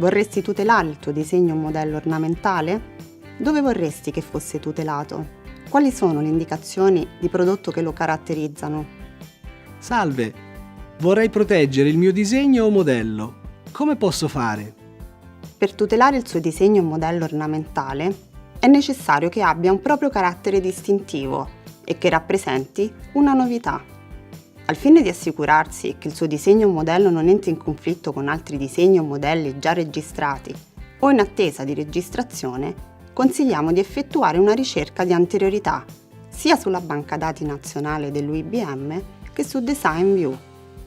Vorresti tutelare il tuo disegno o modello ornamentale? Dove vorresti che fosse tutelato? Quali sono le indicazioni di prodotto che lo caratterizzano? Salve, vorrei proteggere il mio disegno o modello. Come posso fare? Per tutelare il suo disegno o modello ornamentale è necessario che abbia un proprio carattere distintivo e che rappresenti una novità. Al fine di assicurarsi che il suo disegno o modello non entri in conflitto con altri disegni o modelli già registrati o in attesa di registrazione, consigliamo di effettuare una ricerca di anteriorità sia sulla banca dati nazionale dell'UIBM che su DesignView,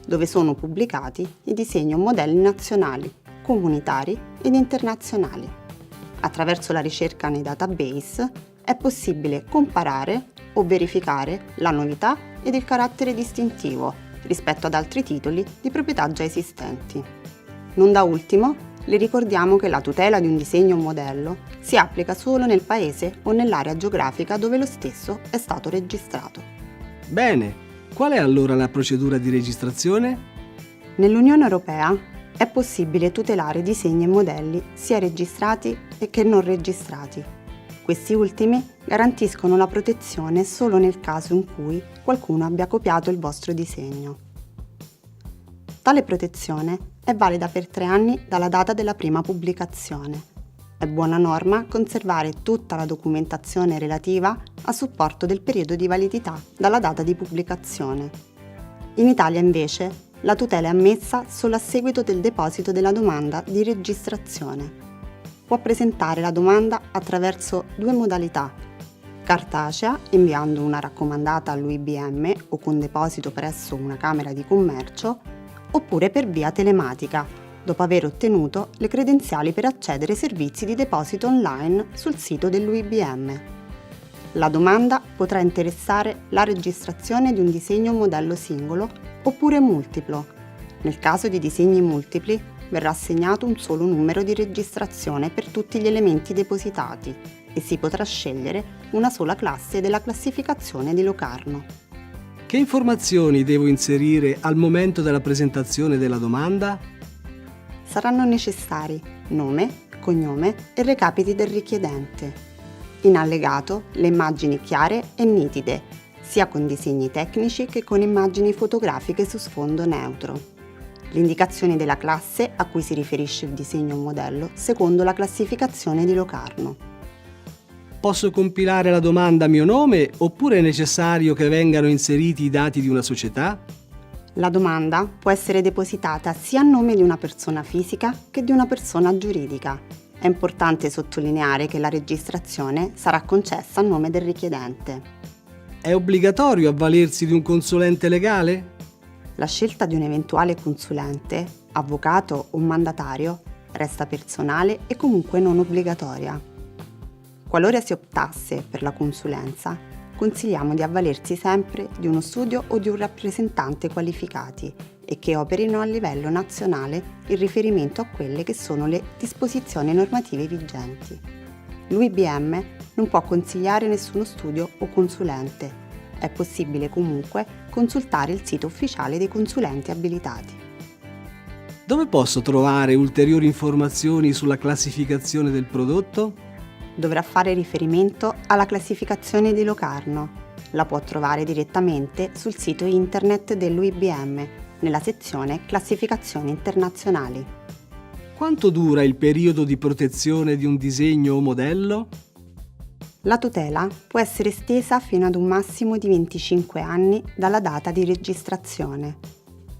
dove sono pubblicati i disegni o modelli nazionali, comunitari ed internazionali. Attraverso la ricerca nei database è possibile comparare o verificare la novità ed il carattere distintivo rispetto ad altri titoli di proprietà già esistenti. Non da ultimo, le ricordiamo che la tutela di un disegno o modello si applica solo nel paese o nell'area geografica dove lo stesso è stato registrato. Bene, qual è allora la procedura di registrazione? Nell'Unione Europea è possibile tutelare disegni e modelli sia registrati che non registrati. Questi ultimi garantiscono la protezione solo nel caso in cui qualcuno abbia copiato il vostro disegno. Tale protezione è valida per 3 anni dalla data della prima pubblicazione. È buona norma conservare tutta la documentazione relativa a supporto del periodo di validità dalla data di pubblicazione. In Italia invece la tutela è ammessa solo a seguito del deposito della domanda di registrazione. Può presentare la domanda attraverso 2 modalità: cartacea, inviando una raccomandata all'UIBM o con deposito presso una camera di commercio, oppure per via telematica, dopo aver ottenuto le credenziali per accedere ai servizi di deposito online sul sito dell'UIBM. La domanda potrà interessare la registrazione di un disegno o modello singolo oppure multiplo. Nel caso di disegni multipli verrà assegnato un solo numero di registrazione per tutti gli elementi depositati e si potrà scegliere una sola classe della classificazione di Locarno. Che informazioni devo inserire al momento della presentazione della domanda? Saranno necessari nome, cognome e recapiti del richiedente. In allegato le immagini chiare e nitide, sia con disegni tecnici che con immagini fotografiche su sfondo neutro. Le indicazioni della classe a cui si riferisce il disegno o modello secondo la classificazione di Locarno. Posso compilare la domanda a mio nome oppure è necessario che vengano inseriti i dati di una società? La domanda può essere depositata sia a nome di una persona fisica che di una persona giuridica. È importante sottolineare che la registrazione sarà concessa a nome del richiedente. È obbligatorio avvalersi di un consulente legale? La scelta di un eventuale consulente, avvocato o mandatario resta personale e comunque non obbligatoria. Qualora si optasse per la consulenza, consigliamo di avvalersi sempre di uno studio o di un rappresentante qualificati e che operino a livello nazionale in riferimento a quelle che sono le disposizioni normative vigenti. L'UIBM non può consigliare nessuno studio o consulente. È possibile comunque consultare il sito ufficiale dei consulenti abilitati. Dove posso trovare ulteriori informazioni sulla classificazione del prodotto? Dovrà fare riferimento alla classificazione di Locarno. La può trovare direttamente sul sito internet dell'UIBM, nella sezione Classificazioni internazionali. Quanto dura il periodo di protezione di un disegno o modello? La tutela può essere estesa fino ad un massimo di 25 anni dalla data di registrazione.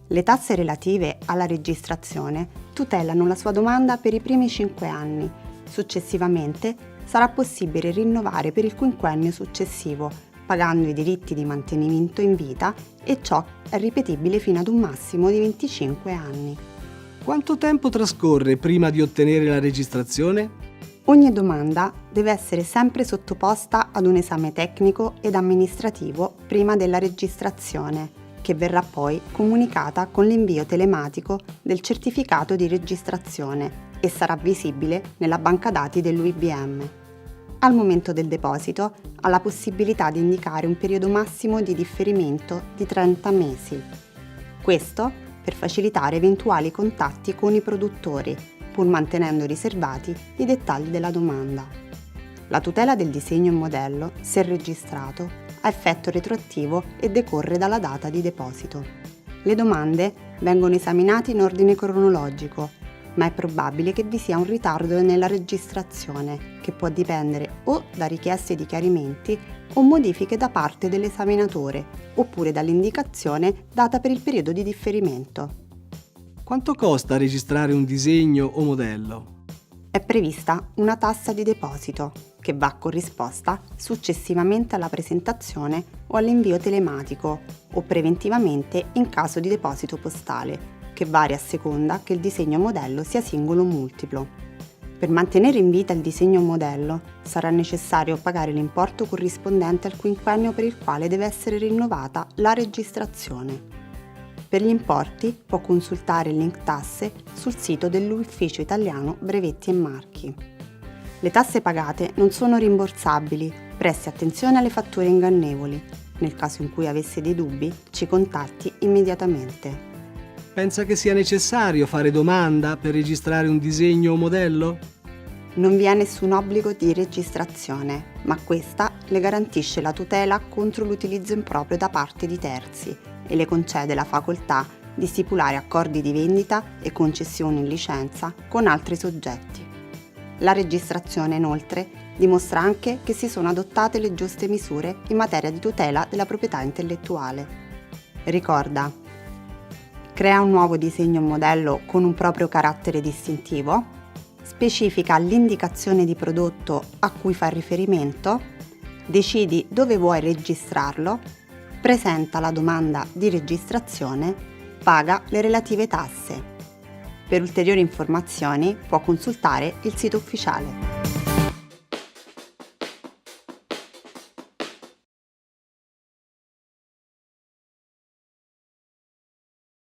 Le tasse relative alla registrazione tutelano la sua domanda per i primi 5 anni. Successivamente sarà possibile rinnovare per il quinquennio successivo, pagando i diritti di mantenimento in vita e ciò è ripetibile fino ad un massimo di 25 anni. Quanto tempo trascorre prima di ottenere la registrazione? Ogni domanda deve essere sempre sottoposta ad un esame tecnico ed amministrativo prima della registrazione, che verrà poi comunicata con l'invio telematico del certificato di registrazione e sarà visibile nella banca dati dell'UIBM. Al momento del deposito ha la possibilità di indicare un periodo massimo di differimento di 30 mesi. Questo per facilitare eventuali contatti con i produttori, pur mantenendo riservati i dettagli della domanda. La tutela del disegno e modello, se registrato, ha effetto retroattivo e decorre dalla data di deposito. Le domande vengono esaminate in ordine cronologico, ma è probabile che vi sia un ritardo nella registrazione, che può dipendere o da richieste di chiarimenti o modifiche da parte dell'esaminatore, oppure dall'indicazione data per il periodo di differimento. Quanto costa registrare un disegno o modello? È prevista una tassa di deposito, che va corrisposta successivamente alla presentazione o all'invio telematico o preventivamente in caso di deposito postale, che varia a seconda che il disegno o modello sia singolo o multiplo. Per mantenere in vita il disegno o modello sarà necessario pagare l'importo corrispondente al quinquennio per il quale deve essere rinnovata la registrazione. Per gli importi può consultare il link tasse sul sito dell'Ufficio Italiano Brevetti e Marchi. Le tasse pagate non sono rimborsabili, presti attenzione alle fatture ingannevoli. Nel caso in cui avesse dei dubbi, ci contatti immediatamente. Pensa che sia necessario fare domanda per registrare un disegno o modello? Non vi è nessun obbligo di registrazione, ma questa le garantisce la tutela contro l'utilizzo improprio da parte di terzi e le concede la facoltà di stipulare accordi di vendita e concessioni in licenza con altri soggetti. La registrazione, inoltre, dimostra anche che si sono adottate le giuste misure in materia di tutela della proprietà intellettuale. Ricorda: crea un nuovo disegno o modello con un proprio carattere distintivo, specifica l'indicazione di prodotto a cui fa riferimento, decidi dove vuoi registrarlo, presenta la domanda di registrazione, paga le relative tasse. Per ulteriori informazioni può consultare il sito ufficiale.